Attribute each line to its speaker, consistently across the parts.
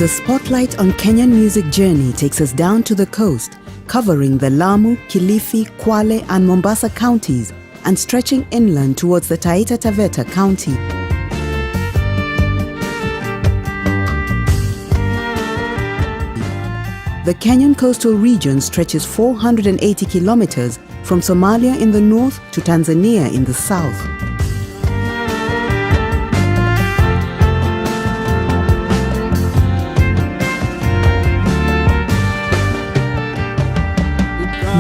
Speaker 1: The spotlight on Kenyan music journey takes us down to the coast, covering the Lamu, Kilifi, Kwale and Mombasa counties and stretching inland towards the Taita Taveta county. The Kenyan coastal region stretches 480 kilometers from Somalia in the north to Tanzania in the south.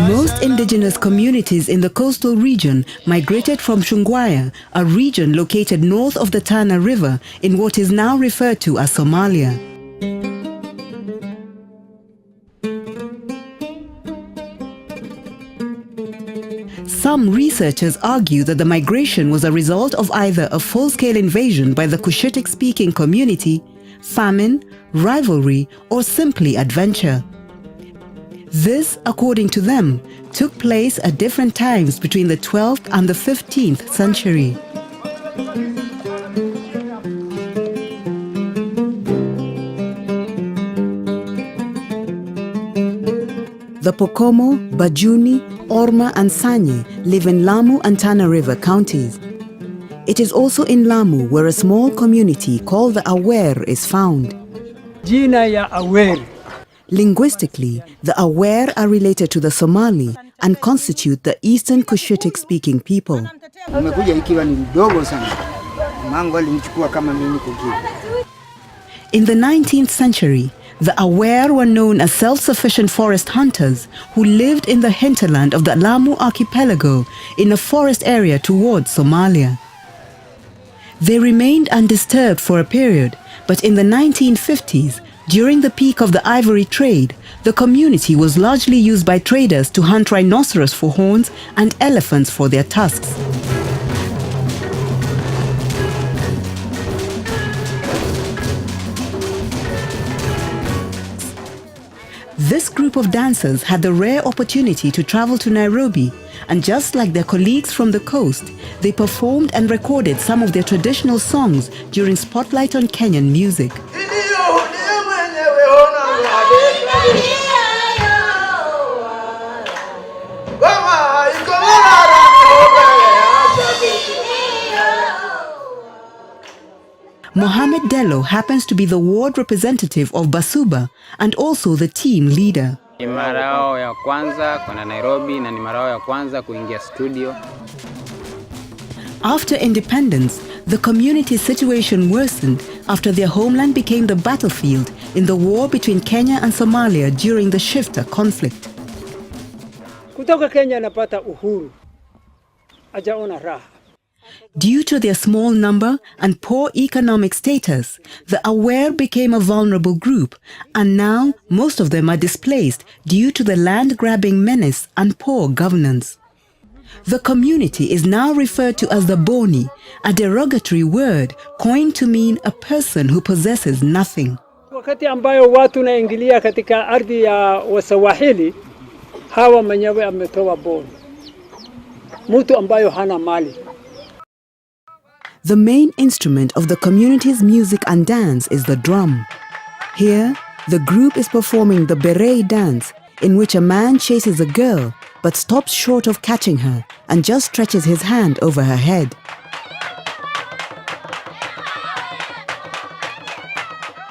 Speaker 1: Most indigenous communities in the coastal region migrated from Shungwaya, a region located north of the Tana River in what is now referred to as Somalia. Some researchers argue that the migration was a result of either a full-scale invasion by the Cushitic-speaking community, famine, rivalry, or simply adventure. This, according to them, took place at different times between the 12th and the 15th century. The Pokomo, Bajuni, Orma and Sanye live in Lamu and Tana River counties. It is also in Lamu where a small community called the Awer is found.
Speaker 2: Jina ya Awer.
Speaker 1: Linguistically, the Awer are related to the Somali and constitute the Eastern Cushitic-speaking people. In the 19th century, the Awer were known as self-sufficient forest hunters who lived in the hinterland of the Lamu archipelago in a forest area towards Somalia. They remained undisturbed for a period, but in the 1950s, during the peak of the ivory trade, the community was largely used by traders to hunt rhinoceros for horns and elephants for their tusks. This group of dancers had the rare opportunity to travel to Nairobi, and just like their colleagues from the coast, they performed and recorded some of their traditional songs during Spotlight on Kenyan Music. Mohamed Dello happens to be the ward representative of Basuba and also the team leader.
Speaker 3: Ni mara yao ya kwanza kwenda Nairobi na ni mara yao ya kwanza kuingia studio.
Speaker 1: After independence, the community's situation worsened after their homeland became the battlefield in the war between Kenya and Somalia during the Shifta conflict.
Speaker 2: Kutoka Kenya napata uhuru. Hajaona raha.
Speaker 1: Due to their small number and poor economic status, the Awer became a vulnerable group, and now most of them are displaced due to the land-grabbing menace and poor governance. The community is now referred to as the Boni, a derogatory word coined to mean a person who possesses nothing.
Speaker 2: Wakati ambayo watu naingilia katika ardhi ya Waswahili, hawa mwenyewe ametoa Boni. Mtu ambayo hana mali.
Speaker 1: The main instrument of the community's music and dance is the drum. Here, the group is performing the beret dance, in which a man chases a girl but stops short of catching her and just stretches his hand over her head.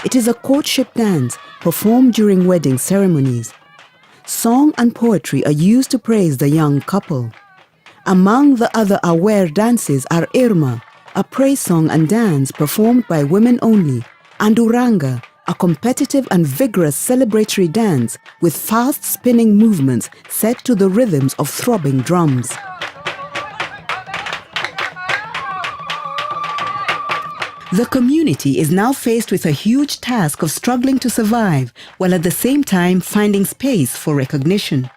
Speaker 1: It is a courtship dance performed during wedding ceremonies. Song and poetry are used to praise the young couple. Among the other Awer dances are Irma, a praise song and dance performed by women only, and Uranga, a competitive and vigorous celebratory dance with fast spinning movements set to the rhythms of throbbing drums. The community is now faced with a huge task of struggling to survive, while at the same time finding space for recognition.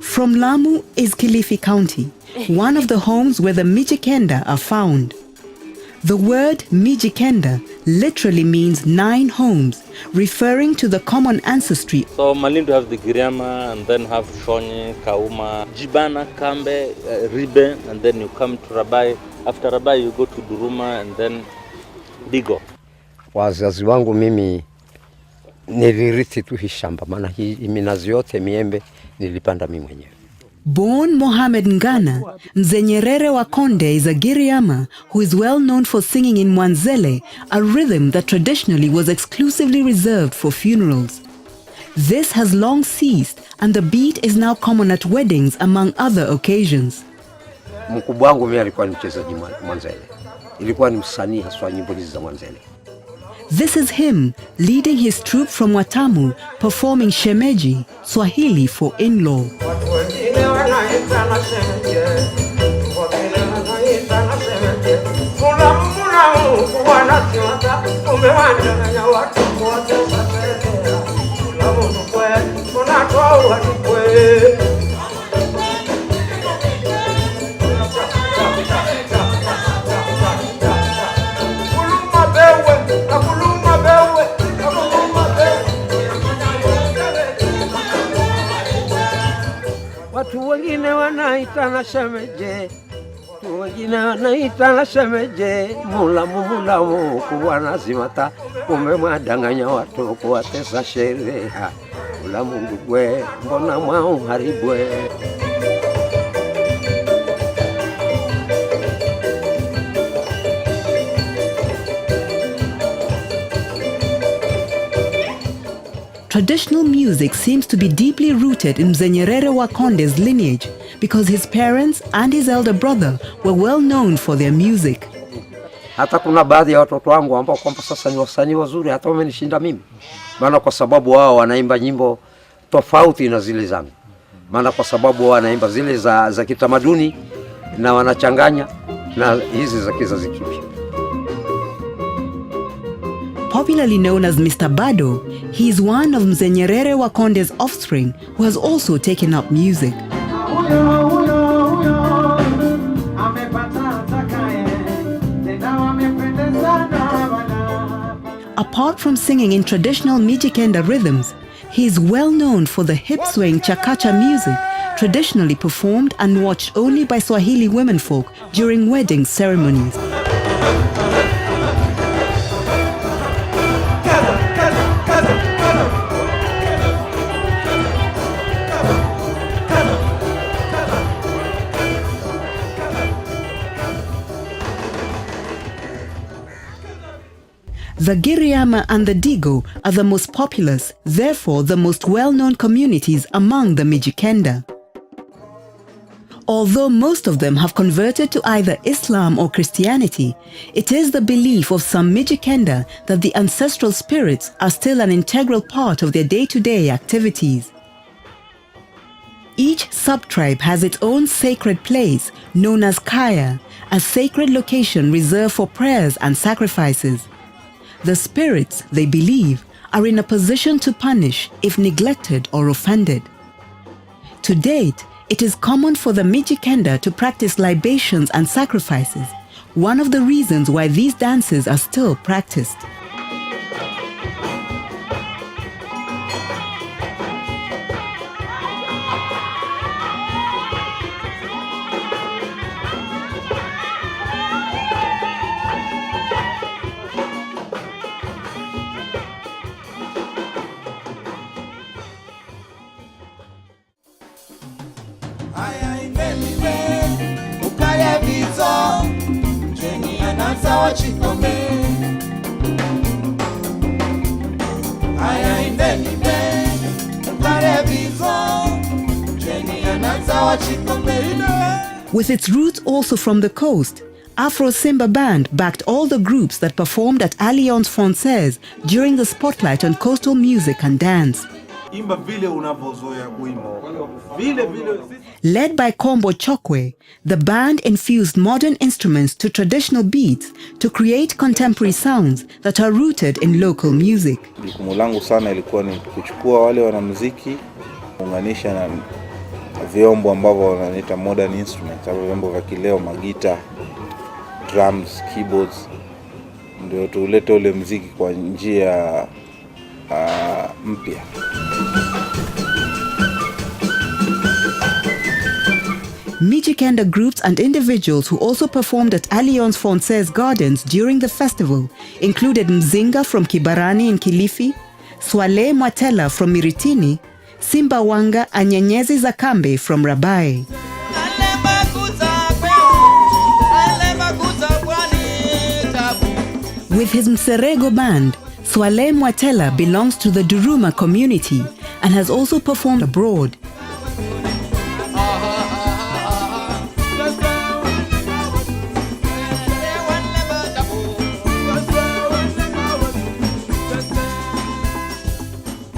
Speaker 1: From Lamu is Kilifi County, one of the homes where the Mijikenda are found. The word Mijikenda literally means 9 homes, referring to the common ancestry.
Speaker 4: So Malindu have the Giriama, and then have Shonye, Kauma, Jibana, Kambe, Ribe, and then you come to Rabai. After Rabai you go to Duruma and then Digo.
Speaker 5: Wazazi wangu mimi nilirithi tu hii shamba, maana hii minazi yote miembe nilipanda mimi mwenyewe.
Speaker 1: Born Mohamed Ngana, Mzee Nyerere wa Konde is a Giriama who is well known for singing in Mwanzele, a rhythm that traditionally was exclusively reserved for funerals. This has long ceased, and the beat is now common at weddings among other occasions.
Speaker 5: Mkubwa wangu mimi alikuwa ni mchezaji Mwanzele. Ilikuwa ni msanii haswa nyimbo hizi za Mwanzele.
Speaker 1: This is him leading his troupe from Watamu, performing Shemeji, Swahili for in-law.
Speaker 6: Watu wengine wanaitana shemeje, watu wengine wanaitana shemeje, mulamu kuwana zimata, umemwadanganya watu kuwatesa sherehe, mulamu ndugwe, mbona mwao haribwe.
Speaker 1: Traditional music seems to be deeply rooted in Mzee Nyerere wa Konde's lineage because his parents and his elder brother were well known for their music.
Speaker 5: Hata kuna baadhi ya watoto wangu ambao kwamba sasa ni wasanii wazuri hata wamenishinda mimi. Maana kwa sababu wao wanaimba nyimbo tofauti na zile zangu. Maana kwa sababu wao wanaimba zile za kitamaduni na wanachanganya na hizi za kizazi kipya.
Speaker 1: Popularly known as Mr. Bado, he is one of Mzee Nyerere wa Konde's offspring who has also taken up music. Apart from singing in traditional Mijikenda rhythms, he is well known for the hip-swaying chakacha music, traditionally performed and watched only by Swahili womenfolk during wedding ceremonies. The Giriama and the Digo are the most populous, therefore the most well-known communities among the Mijikenda. Although most of them have converted to either Islam or Christianity, it is the belief of some Mijikenda that the ancestral spirits are still an integral part of their day-to-day activities. Each sub-tribe has its own sacred place, known as Kaya, a sacred location reserved for prayers and sacrifices. The spirits, they believe, are in a position to punish if neglected or offended. To date, it is common for the Mijikenda to practice libations and sacrifices, one of the reasons why these dances are still practiced. With its roots also from the coast, Afro Simba Band backed all the groups that performed at Alliance Française during the spotlight on coastal music and dance. Led by Kombo Chokwe, the band infused modern instruments to traditional beats to create contemporary sounds that are rooted in local music.
Speaker 7: Jukumu langu sana ilikuwa ni kuchukua wale wanamuziki, kuunganisha na vyombo ambavyo wanaita modern instruments, vyombo vya kileo, magita, drums, keyboards, ndio tulete ule muziki kwa njia mpya.
Speaker 1: Mijikenda groups and individuals who also performed at Alliance Francaise Gardens during the festival included Mzinga from Kibarani in Kilifi, Swale Mwatela from Miritini, Simba Wanga and Nyenyezi Zakambe from Rabai. With his Mserego band, Swale Mwatela belongs to the Duruma community and has also performed abroad.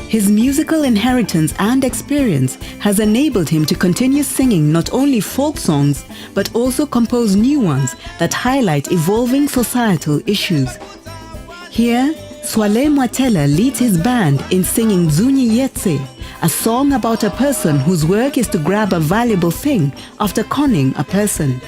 Speaker 1: His musical inheritance and experience has enabled him to continue singing not only folk songs, but also compose new ones that highlight evolving societal issues. Here, Swale Mwatela leads his band in singing Zunyi Yetse, a song about a person whose work is to grab a valuable thing after conning a person.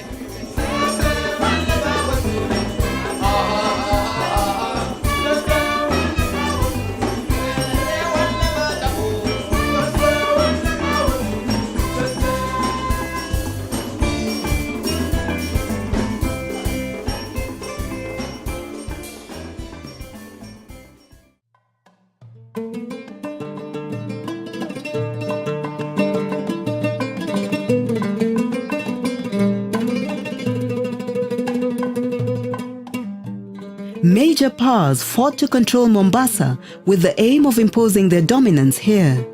Speaker 1: Major powers fought to control Mombasa with the aim of imposing their dominance here.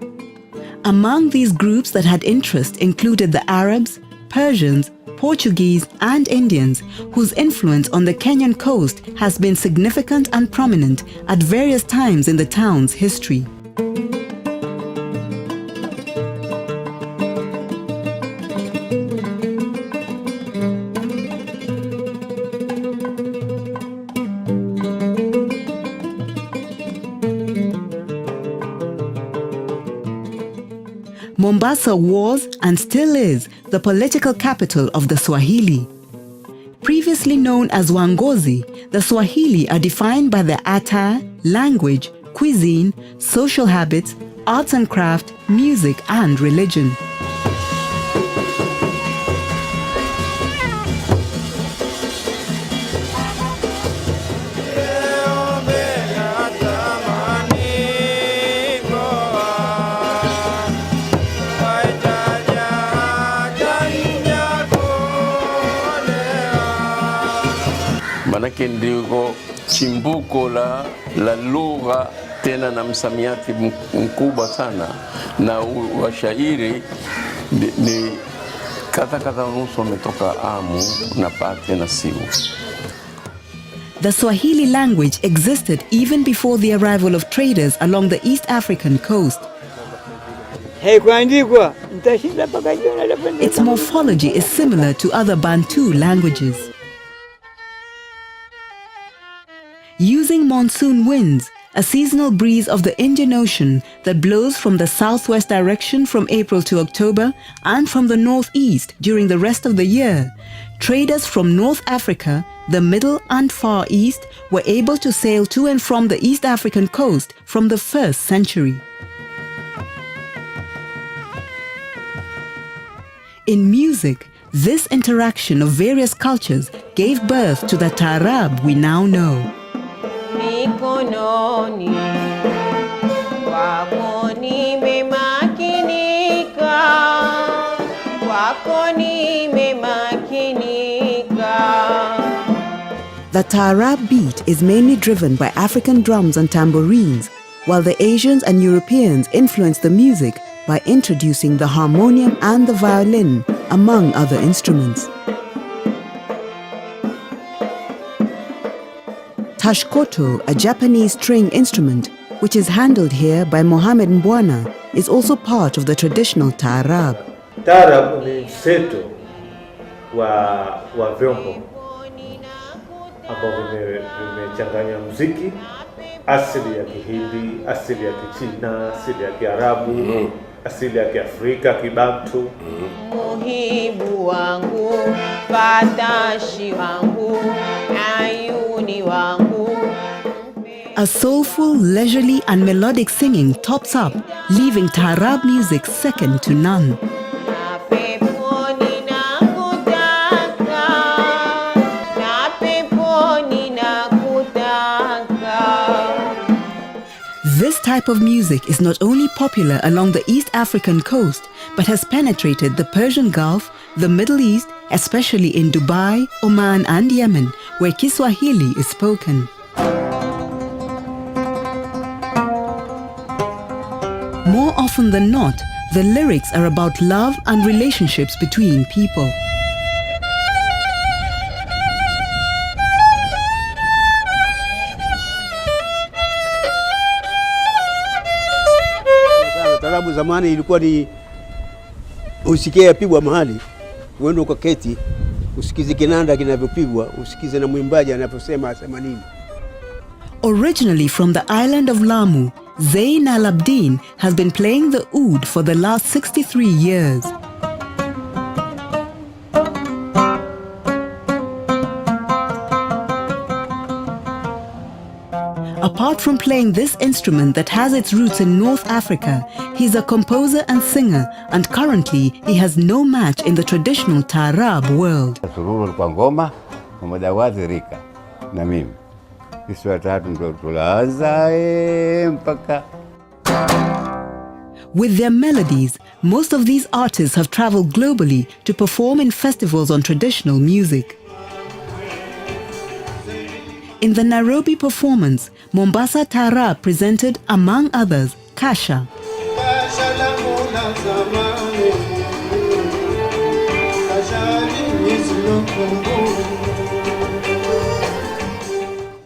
Speaker 1: Among these groups that had interest included the Arabs, Persians, Portuguese and Indians, whose influence on the Kenyan coast has been significant and prominent at various times in the town's history. Mombasa was and still is the political capital of the Swahili. Previously known as Wangozi, the Swahili are defined by their attire, language, cuisine, social habits, arts and craft, music and religion.
Speaker 8: Manake ndiko chimbuko la lugha tena na msamiati mkubwa sana, na washairi ni kadha nusu wametoka Amu na Pate na Siu.
Speaker 1: The Swahili language existed even before the arrival of traders along the East African coast. Its morphology is similar to other Bantu languages. Using monsoon winds, a seasonal breeze of the Indian Ocean that blows from the southwest direction from April to October and from the northeast during the rest of the year, traders from North Africa, the Middle and Far East were able to sail to and from the East African coast from the 1st century. In music, this interaction of various cultures gave birth to the taarab we now know.
Speaker 9: Mikononi wako nimemakinika, wako nimemakinika.
Speaker 1: The taarab beat is mainly driven by African drums and tambourines, while the Asians and Europeans influenced the music by introducing the harmonium and the violin, among other instruments. Tashkoto, a Japanese string instrument, which is handled here by Mohamed Mbwana, is also part of the traditional taarab.
Speaker 10: Taarab ni mseto wa vyombo ambao vimechanganya muziki, asili ya Kihindi, asili ya Kichina, asili ya Kiarabu, asili ya Kiafrika, Kibantu.
Speaker 9: Muhibu wangu, fatashi wangu, ayuni wangu,
Speaker 1: A soulful, leisurely and melodic singing tops up, leaving Taarab music second to none. This type of music is not only popular along the East African coast, but has penetrated the Persian Gulf, the Middle East, especially in Dubai, Oman and Yemen, where Kiswahili is spoken. More often than not, the lyrics are about love and relationships between people.
Speaker 11: Taarabu zamani ilikuwa ni usikie yapigwa mahali, uende ukaketi, usikize kinanda kinavyopigwa, usikize na mwimbaji anaposema asema nini.
Speaker 1: Originally from the island of Lamu, Zain al-Abidin has been playing the oud for the last 63 years. Apart from playing this instrument that has its roots in North Africa, he's a composer and singer, and currently he has no match in the traditional Taarab world.
Speaker 12: Sururu kwa ngoma, mmojawazi rika na mimi. Sisi watatu ndio tulaanza mpaka.
Speaker 1: With their melodies, most of these artists have traveled globally to perform in festivals on traditional music. In the Nairobi performance, Mombasa Taarab presented, among others, Kasha.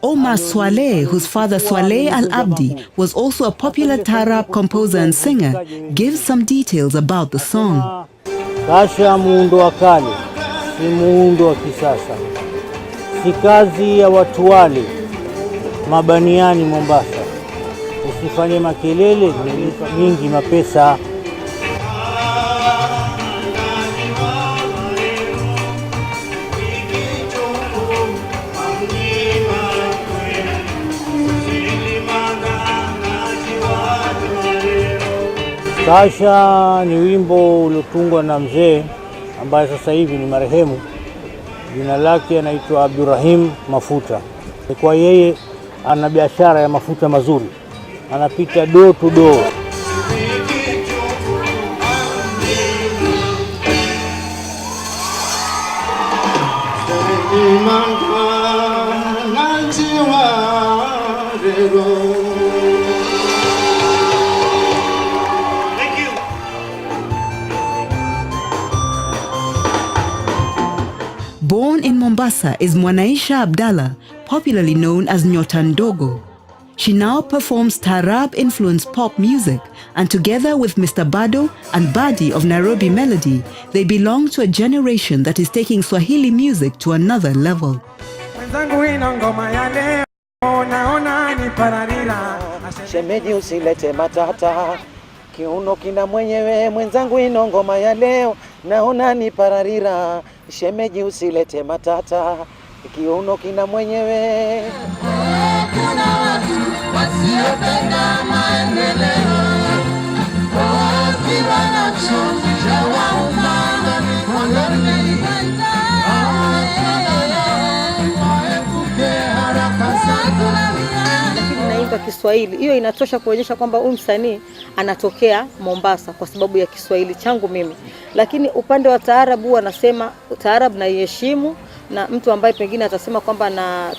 Speaker 1: Omar Swaleh, whose father Swaleh Al-Abdi was also a popular Taarab composer and singer, gives some details about the song.
Speaker 13: Kasha muundo wa kale, si muundo wa kisasa. Si kazi ya watu wale mabaniani Mombasa. Usifanye makelele mingi mapesa. Kasha ni wimbo uliotungwa na mzee ambaye sasa hivi ni marehemu. Jina lake anaitwa Abdurrahim Mafuta. Kwa yeye ana biashara ya mafuta mazuri. Anapita door to door.
Speaker 1: Born in Mombasa is Mwanaisha Abdallah, popularly known as Nyotandogo. She now performs Taarab-influenced pop music, and together with Mr. Bado and Badi of Nairobi Melody, they belong to a generation that is taking Swahili music to another level.
Speaker 14: Shemeji usilete matata, kiuno kina mwenyewe, mwenzangu ino ngoma ya leo, naona ni pararira. Shemeji usilete matata, kiuno kina mwenyewe. Kuna watu wasiopenda maendeleo, wapi wanachoja waumanga mikono
Speaker 15: naimba Kiswahili. Hiyo inatosha kuonyesha kwamba huyu msanii anatokea Mombasa kwa sababu ya Kiswahili changu mimi. Lakini upande wa Taarabu wanasema Taarabu na iheshimu, na mtu ambaye pengine atasema kwamba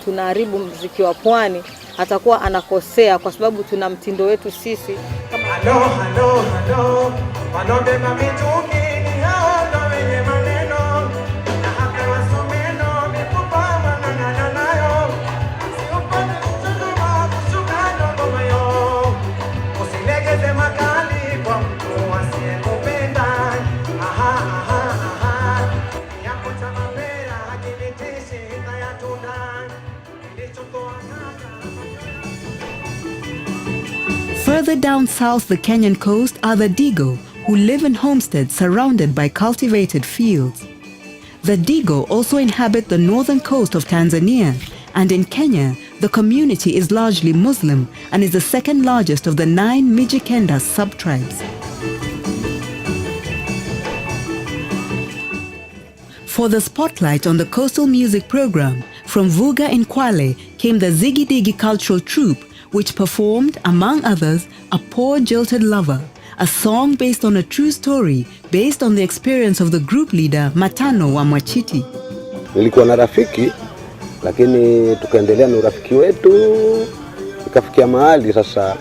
Speaker 15: tunaharibu muziki wa pwani atakuwa anakosea, kwa sababu tuna mtindo wetu sisi. Hello, hello, hello. Walombe mamituki ni hao ndo wenye maneno. Na hapa wasomeno mipupa manana nayo. Siupande mtazama kusukano ngoma yo. Usilegeze makali kwa mtu asiyekupenda. Aha, aha, aha. Yako tamambera hakinitishi hitayatunda. Ilichotoa
Speaker 1: Further down south the Kenyan coast are the Digo, who live in homesteads surrounded by cultivated fields. The Digo also inhabit the northern coast of Tanzania, and in Kenya, The community is largely Muslim and is the second largest of the 9 Mijikenda sub-tribes. For the spotlight on the coastal music program, from Vuga in Kwale came the Ziggy Diggy cultural troupe, which performed, among others, A Poor Jilted Lover, a song based on a true story based on the experience of the group leader Matano wa Mwachiti.
Speaker 16: Nilikuwa na rafiki, lakini tukaendelea na urafiki wetu, ikafikia mahali sasa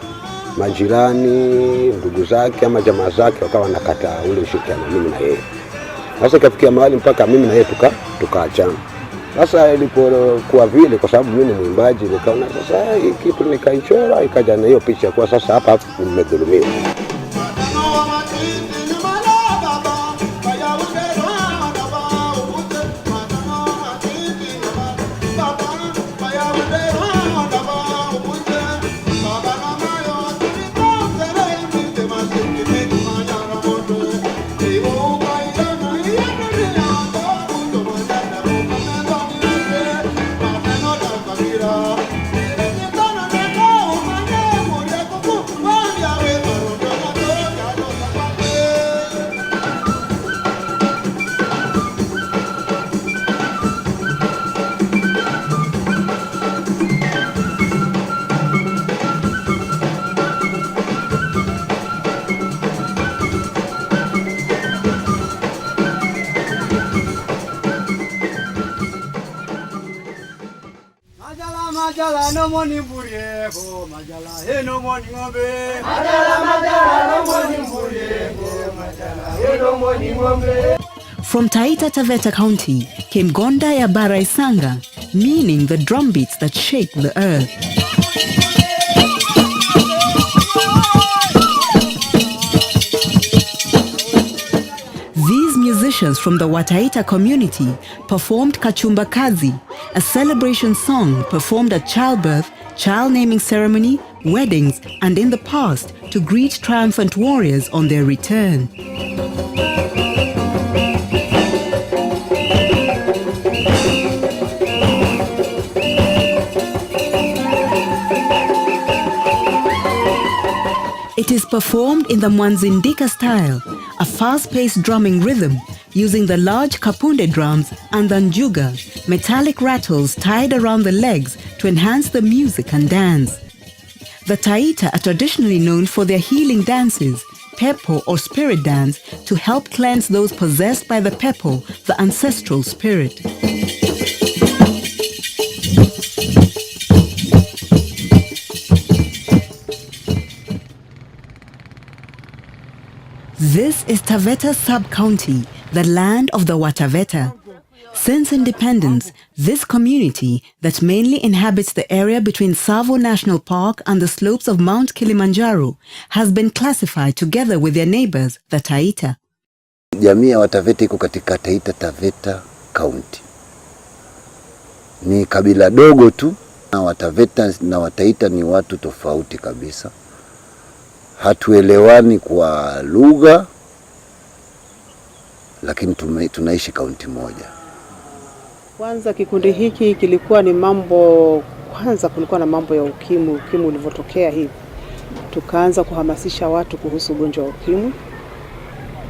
Speaker 16: majirani, ndugu zake ama jamaa zake wakawa wanakataa ule ushirikiano mimi na yeye. Sasa ikafikia mahali mpaka mimi na yeye tukaachana. Sasa ilipokuwa vile, kwa sababu mimi ni mwimbaji, nikaona sasa hii kitu nikaichora, ikaja na hiyo picha kwa sasa hapa nimedhulumiwa.
Speaker 1: From Taita Taveta County came Gonda ya Baraisanga, meaning the drumbeats that shake the earth. These musicians from the Wataita community performed Kachumba Kazi, a celebration song performed at childbirth, child naming ceremony, weddings, and in the past to greet triumphant warriors on their return. It is performed in the Mwanzindika style, a fast-paced drumming rhythm using the large kapunde drums and the njuga, metallic rattles tied around the legs to enhance the music and dance. The Taita are traditionally known for their healing dances, pepo or spirit dance, to help cleanse those possessed by the pepo, the ancestral spirit. This is Taveta Sub-County, the land of the Wataveta. Since independence, this community that mainly inhabits the area between Tsavo National Park and the slopes of Mount Kilimanjaro has been classified together with their neighbors, the Taita.
Speaker 16: Jamii ya Wataveta iko katika Taita Taveta County. Ni kabila dogo tu, na Wataveta na Wataita ni watu tofauti kabisa. Hatuelewani kwa lugha, lakini tunaishi kaunti moja.
Speaker 17: Kwanza kikundi hiki kilikuwa ni kulikuwa na mambo ya ukimwi ulivyotokea hivi. Tukaanza kuhamasisha watu kuhusu ugonjwa wa ukimwi.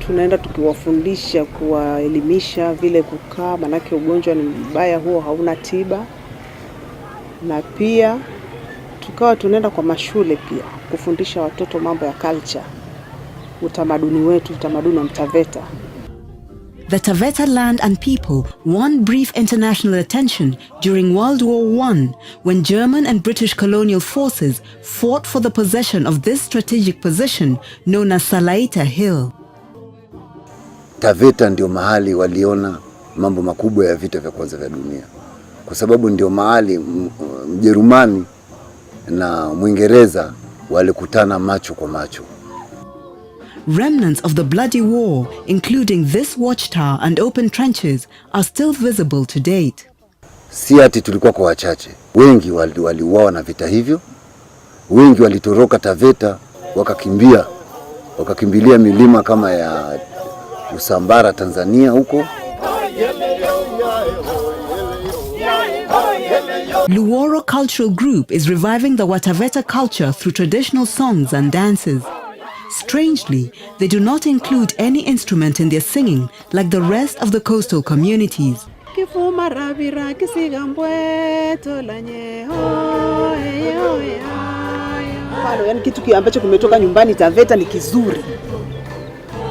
Speaker 17: Tunaenda tukiwafundisha, kuwaelimisha vile kukaa, manake ugonjwa ni mbaya, huo hauna tiba. Na pia tukawa tunaenda kwa mashule pia kufundisha watoto mambo ya culture, utamaduni wetu, utamaduni wa Mtaveta.
Speaker 1: The Taveta land and people won brief international attention during World War I when German and British colonial forces fought for the possession of this strategic position known as Salaita Hill.
Speaker 16: Taveta ndio mahali waliona mambo makubwa ya vita vya kwanza vya dunia. Kwa sababu ndio mahali Mjerumani na Mwingereza walikutana macho kwa macho.
Speaker 1: Remnants of the bloody war, including this watchtower and open trenches, are still visible to date.
Speaker 16: Si ati tulikuwa kwa wachache. Wengi waliuawa na vita hivyo. Wengi walitoroka Taveta, wakakimbilia milima kama ya Usambara Tanzania huko.
Speaker 1: Luoro Cultural Group is reviving the Wataveta culture through traditional songs and dances. Strangely, they do not include any instrument in their singing like the rest of the coastal communities.
Speaker 17: Yani kitu ambacho kimetoka nyumbani Taveta ni kizuri.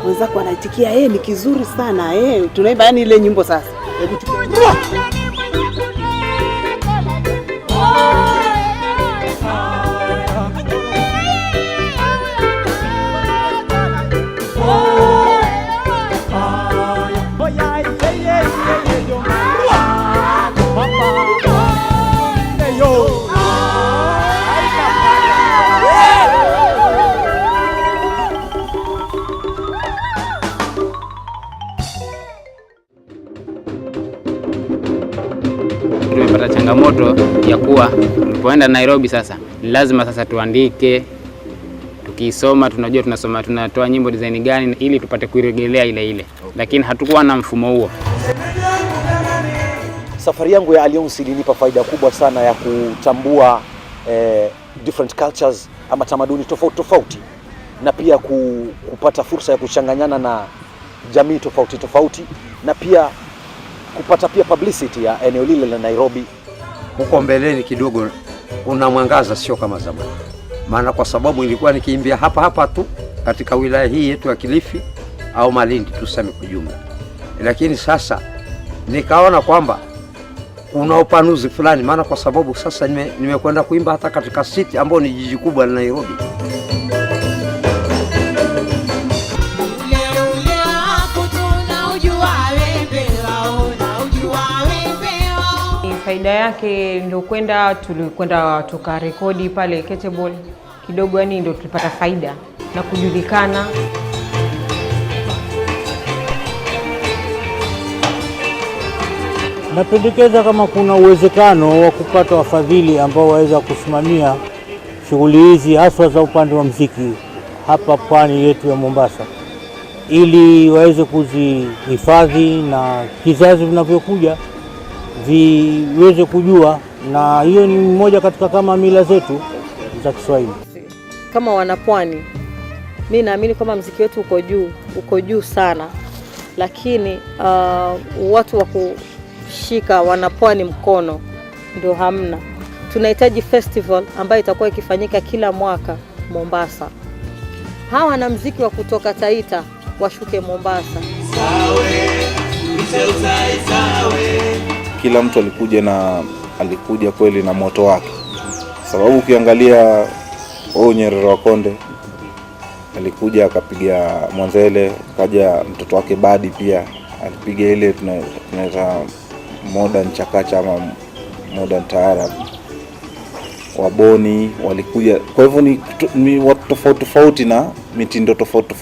Speaker 17: Wenzako wanaitikia ni kizuri sana tunaimba yani ile nyimbo sasa. Hebu
Speaker 3: Tumepata changamoto ya kuwa tulipoenda Nairobi sasa lazima sasa tuandike, tukisoma tunajua tunatoa nyimbo design gani ili tupate kuirejelea ile, lakini hatukuwa na mfumo huo.
Speaker 14: Safari yangu ya Alliance ilinipa faida kubwa sana ya kutambua different cultures ama tamaduni tofauti na pia kupata fursa ya kuchanganyana na jamii tofauti na pia kupata pia publicity ya eneo lile la Nairobi.
Speaker 5: Huko mbeleni kidogo una mwangaza, sio kama zamani. Maana kwa sababu ilikuwa nikiimbia hapa tu katika wilaya hii yetu ya Kilifi au Malindi tuseme kwa jumla. Lakini sasa nikaona kwamba kuna upanuzi fulani, maana kwa sababu sasa nimekwenda kuimba hata katika city ambayo ni jiji kubwa la Nairobi.
Speaker 9: Faida yake ndio tulikwenda tukarekodi pale Ketebol kidogo, yani ndio tulipata faida na kujulikana.
Speaker 13: Napendekeza kama kuna uwezekano wa kupata wafadhili ambao waweza kusimamia shughuli hizi haswa za upande wa muziki hapa pwani yetu ya Mombasa, ili waweze kuzihifadhi na kizazi vinavyokuja viweze kujua, na hiyo ni mmoja katika kama mila zetu za Kiswahili.
Speaker 15: Kama wanapwani, mimi naamini kama muziki wetu uko juu sana, lakini watu wa kushika wanapwani mkono ndio hamna. Tunahitaji festival ambayo itakuwa ikifanyika kila mwaka Mombasa. Hawa wanamuziki wa kutoka Taita washuke Mombasa.
Speaker 7: Kila mtu alikuja kweli na moto wake, sababu ukiangalia Nyerere wa Konde alikuja akapiga Mwanzele, kaja mtoto wake Badi pia alipiga ile tunaita modern chakacha ama modern taarab. Waboni walikuja, kwa hivyo ni watu tofauti na mitindo tofauti.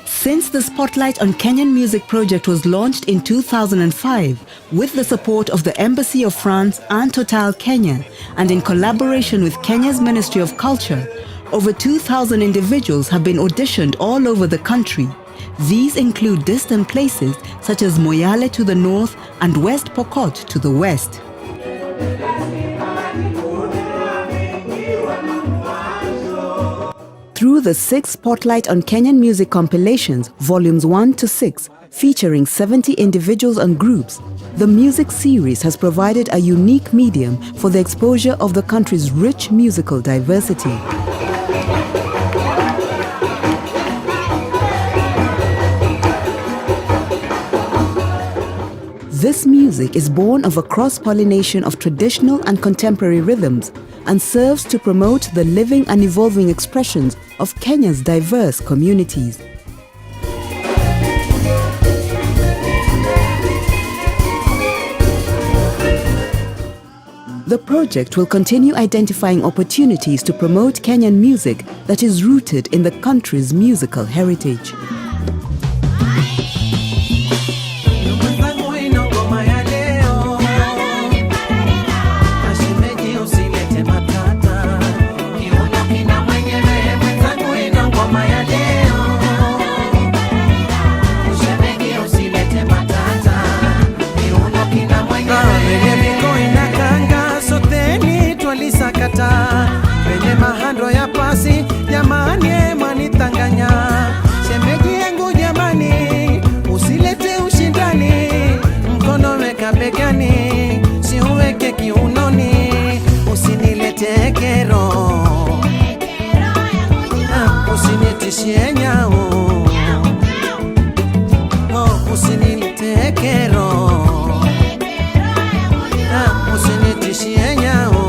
Speaker 1: Since the Spotlight on Kenyan Music project was launched in 2005 with the support of the Embassy of France and Total Kenya, and in collaboration with Kenya's Ministry of Culture, over 2,000 individuals have been auditioned all over the country. These include distant places such as Moyale to the north and West Pokot to the west. Through the 6 Spotlight on Kenyan Music compilations, volumes 1 to 6, featuring 70 individuals and groups, the music series has provided a unique medium for the exposure of the country's rich musical diversity. This music is born of a cross-pollination of traditional and contemporary rhythms and serves to promote the living and evolving expressions of Kenya's diverse communities. The project will continue identifying opportunities to promote Kenyan music that is rooted in the country's musical heritage.
Speaker 18: kata penye mahando ya pasi, jamani mwanitanganya. Shemeji yangu jamani, usilete ushindani, mkono weka begani, si uweke kiunoni, usinilete kero, usinitishie nyao, usinilete kero, usinitishie nyao.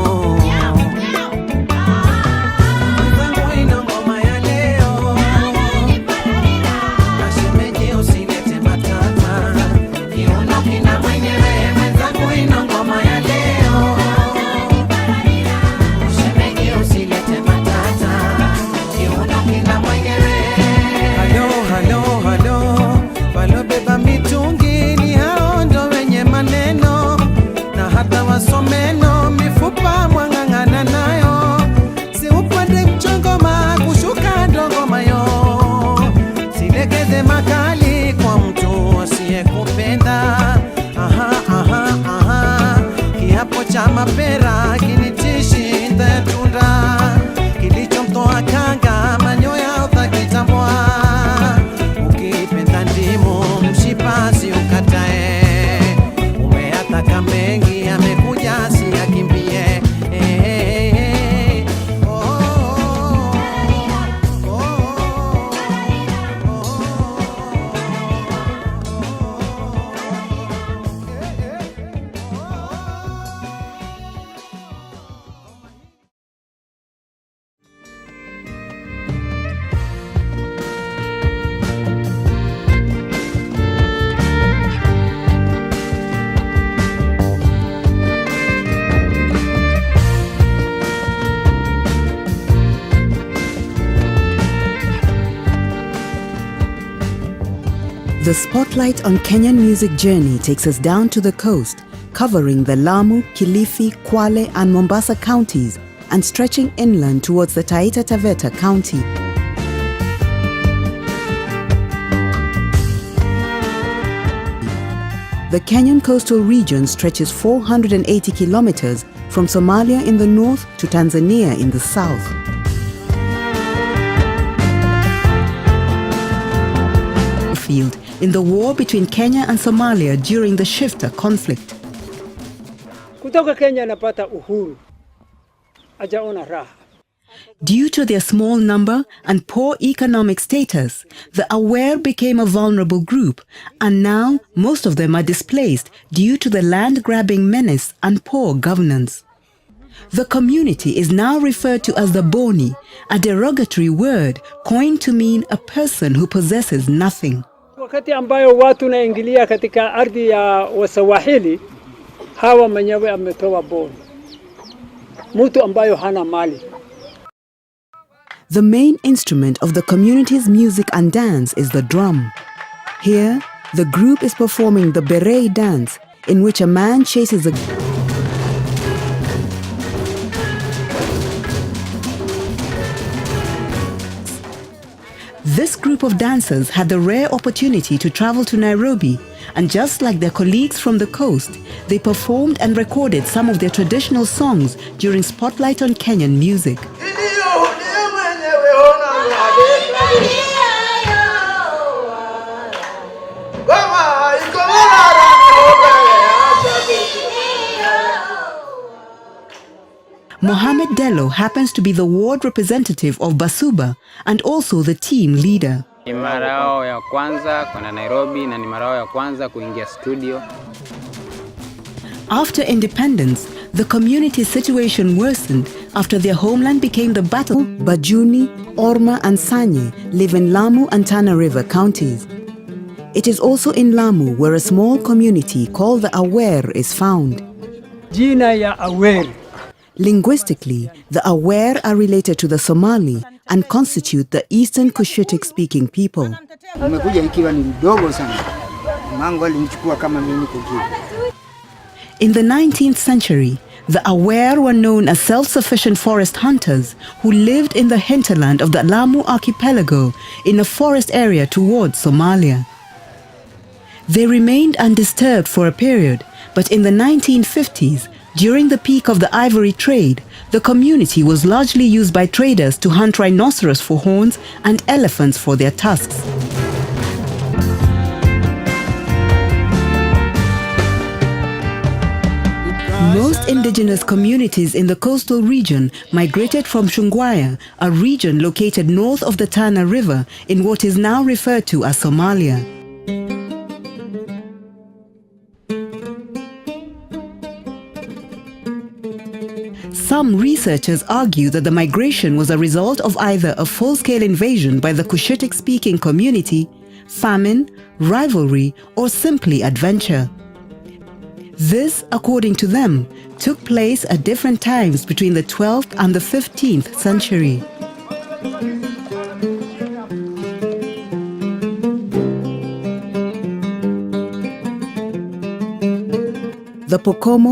Speaker 18: Wasomeno mifupa mwang'ang'ana nayo, si upande mchongoma kushuka ndongomayo, silegeze makali kwa mtu asiyekupenda. Kiapo cha mapera kinitishi ntatunda, kilichomtoa kanga manyoya utakitambua, ukipenda ndimu mshipasi ukatae, umeataka mengi amekuja siyakimbie.
Speaker 1: The spotlight on Kenyan music journey takes us down to the coast, covering the Lamu, Kilifi, Kwale and Mombasa counties and stretching inland towards the Taita Taveta county. The Kenyan coastal region stretches 480 kilometers from Somalia in the north to Tanzania in the south. Field in the war between Kenya and Somalia during the Shifta conflict.
Speaker 2: Kutoka Kenya napata uhuru, ajaona raha.
Speaker 1: Due to their small number and poor economic status, the Awer became a vulnerable group, and now most of them are displaced due to the land-grabbing menace and poor governance. The community is now referred to as the Boni, a derogatory word coined to mean a person who possesses nothing.
Speaker 2: Wakati ambayo watu naingilia katika ardhi ya Waswahili, hawa mwenyewe ametoa Boni, mtu ambayo hana mali.
Speaker 1: The main instrument of the community's music and dance is the drum. Here, the group is performing the Berei dance, in which a man chases a This group of dancers had the rare opportunity to travel to Nairobi, and just like their colleagues from the coast, they performed and recorded some of their traditional songs during Spotlight on Kenyan Music. Mohamed Dello happens to be the ward representative of Basuba and also the team leader.
Speaker 3: Ni mara yao ya kwanza kwenda Nairobi na ni mara yao ya kwanza kuingia studio.
Speaker 1: After independence, the community's situation worsened after their homeland became the battle. Bajuni, Orma and Sanye live in Lamu and Tana River counties. It is also in Lamu where a small community called the Awer is found.
Speaker 2: Jina ya Awer.
Speaker 1: Linguistically, the Awer are related to the Somali and constitute the Eastern Cushitic-speaking people. In the 19th century, the Awer were known as self-sufficient forest hunters who lived in the hinterland of the Lamu archipelago in a forest area towards Somalia. They remained undisturbed for a period, but in the 1950s, During the peak of the ivory trade, the community was largely used by traders to hunt rhinoceros for horns and elephants for their tusks. Most indigenous communities in the coastal region migrated from Shungwaya, a region located north of the Tana River in what is now referred to as Somalia. Some researchers argue that the migration was a result of either a full-scale invasion by the Cushitic-speaking community, famine, rivalry, or simply adventure. This, according to them, took place at different times between the 12th and the 15th century. The Pokomo